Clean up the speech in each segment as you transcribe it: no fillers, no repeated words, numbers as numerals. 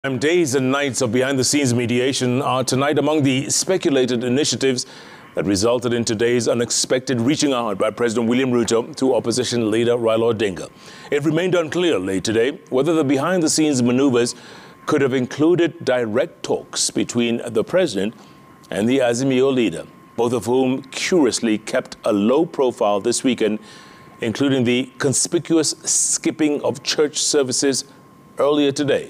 Days and nights of behind-the-scenes mediation are tonight among the speculated initiatives that resulted in today's unexpected reaching out by President William Ruto to opposition leader Raila Odinga. It remained unclear late today whether the behind-the-scenes maneuvers could have included direct talks between the president and the Azimio leader, both of whom curiously kept a low profile this weekend, including the conspicuous skipping of church services earlier today.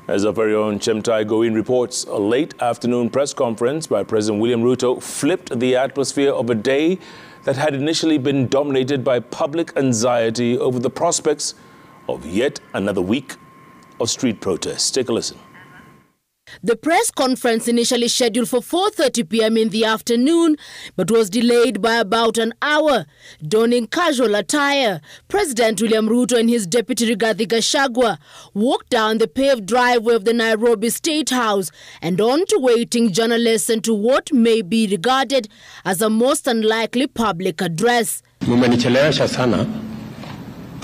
As our very own Chemutai Goin reports, a late afternoon press conference by President William Ruto flipped the atmosphere of a day that had initially been dominated by public anxiety over the prospects of yet another week of street protests. Take a listen. The press conference initially scheduled for 4:30 p.m. in the afternoon, but was delayed by about an hour. Donning casual attire, President William Ruto and his deputy Rigathi Gachagua walked down the paved driveway of the Nairobi State House and on to waiting journalists into what may be regarded as a most unlikely public address. Mumenichelewesha sana.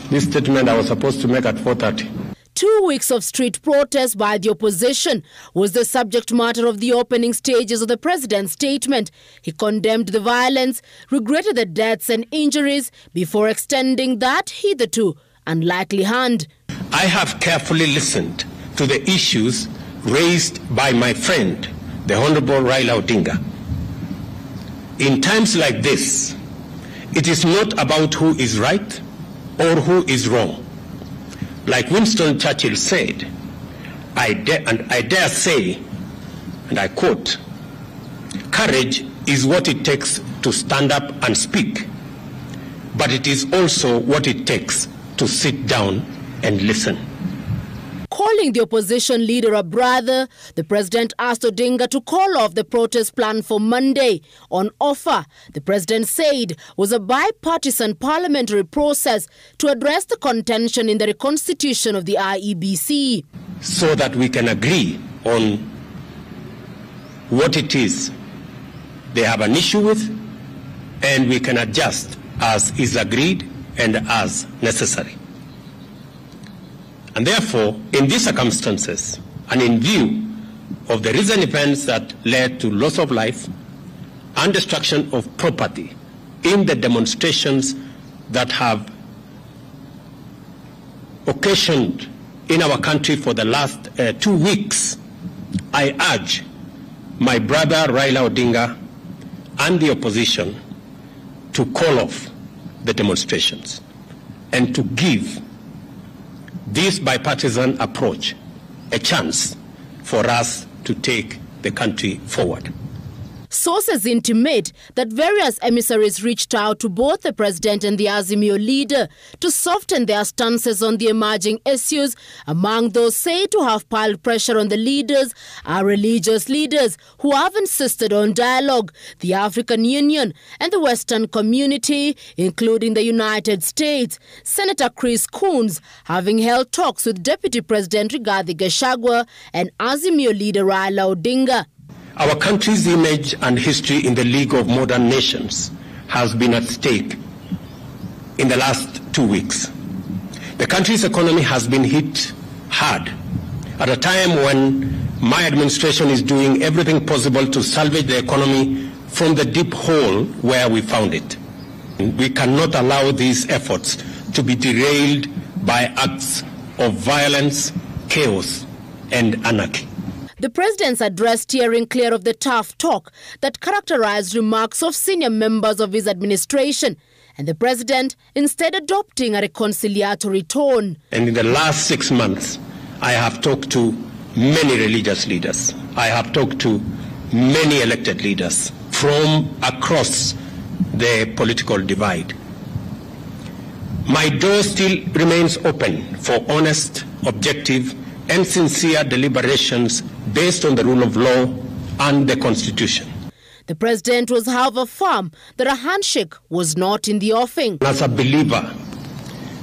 This statement I was supposed to make at 4:30. 2 weeks of street protests by the opposition was the subject matter of the opening stages of the president's statement. He condemned the violence, regretted the deaths and injuries before extending that hitherto unlikely hand. I have carefully listened to the issues raised by my friend, the Honorable Raila Odinga. In times like this, it is not about who is right or who is wrong. Like Winston Churchill said, I dare say, and I quote, "Courage is what it takes to stand up and speak, but it is also what it takes to sit down and listen." Calling the opposition leader a brother, the president asked Odinga to call off the protest plan for Monday. On offer, the president said, was a bipartisan parliamentary process to address the contention in the reconstitution of the IEBC. So that we can agree on what it is they have an issue with, and we can adjust as is agreed and as necessary. And therefore, in these circumstances, and in view of the recent events that led to loss of life and destruction of property in the demonstrations that have occasioned in our country for the last 2 weeks, I urge my brother Raila Odinga and the opposition to call off the demonstrations and to give this bipartisan approach a chance for us to take the country forward. Sources intimate that various emissaries reached out to both the president and the Azimio leader to soften their stances on the emerging issues. Among those said to have piled pressure on the leaders are religious leaders who have insisted on dialogue, the African Union and the Western community, including the United States. Senator Chris Coons having held talks with Deputy President Rigathi Gachagua and Azimio leader Raila Odinga. Our country's image and history in the League of Modern Nations has been at stake in the last 2 weeks. The country's economy has been hit hard at a time when my administration is doing everything possible to salvage the economy from the deep hole where we found it. We cannot allow these efforts to be derailed by acts of violence, chaos, and anarchy. The president's address steering clear of the tough talk that characterized remarks of senior members of his administration, and the president instead adopting a reconciliatory tone. And in the last 6 months, I have talked to many religious leaders. I have talked to many elected leaders from across the political divide. My door still remains open for honest, objective, and sincere deliberations based on the rule of law and the Constitution. The president was, however, firm that a handshake was not in the offing. As a believer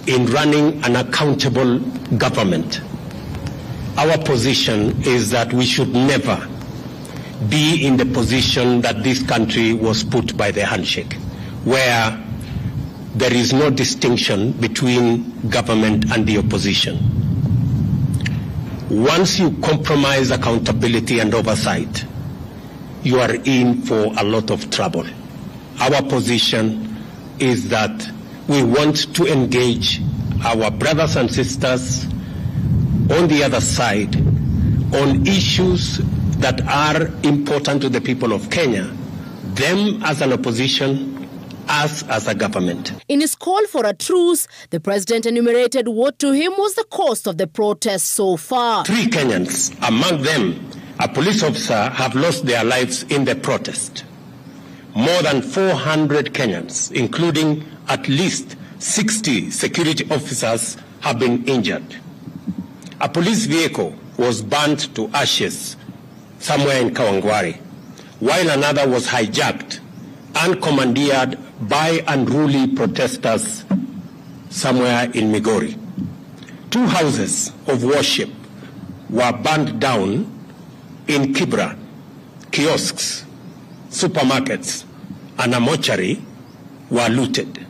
in running an accountable government, our position is that we should never be in the position that this country was put by the handshake, where there is no distinction between government and the opposition. once you compromise accountability and oversight, you are in for a lot of trouble. Our position is that we want to engage our brothers and sisters on the other side on issues that are important to the people of Kenya, them as an opposition, us as a government. In his call for a truce, the president enumerated what to him was the cost of the protests so far. 3 Kenyans, among them a police officer, have lost their lives in the protest. More than 400 Kenyans, including at least 60 security officers, have been injured. A police vehicle was burnt to ashes somewhere in Kawangware, while another was hijacked and commandeered by unruly protesters somewhere in Migori. 2 houses of worship were burned down in Kibra. Kiosks, supermarkets, and a mortuary were looted.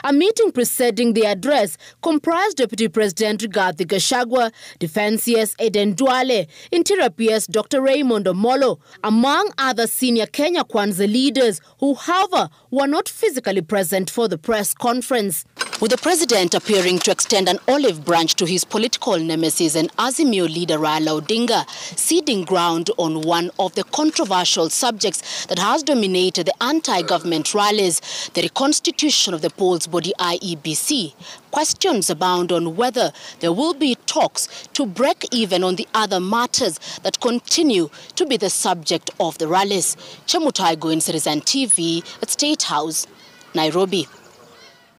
A meeting preceding the address comprised Deputy President Rigathi Gachagua, Defense CS Eden Duale, Interior PS Dr. Raymond Omolo, among other senior Kenya Kwanza leaders who, however, were not physically present for the press conference. With the president appearing to extend an olive branch to his political nemesis and Azimio leader Raila Odinga, ceding ground on one of the controversial subjects that has dominated the anti-government rallies, the reconstitution of the polls body IEBC. Questions abound on whether there will be talks to break even on the other matters that continue to be the subject of the rallies. Chemutai Goin, Citizen TV at State House, Nairobi.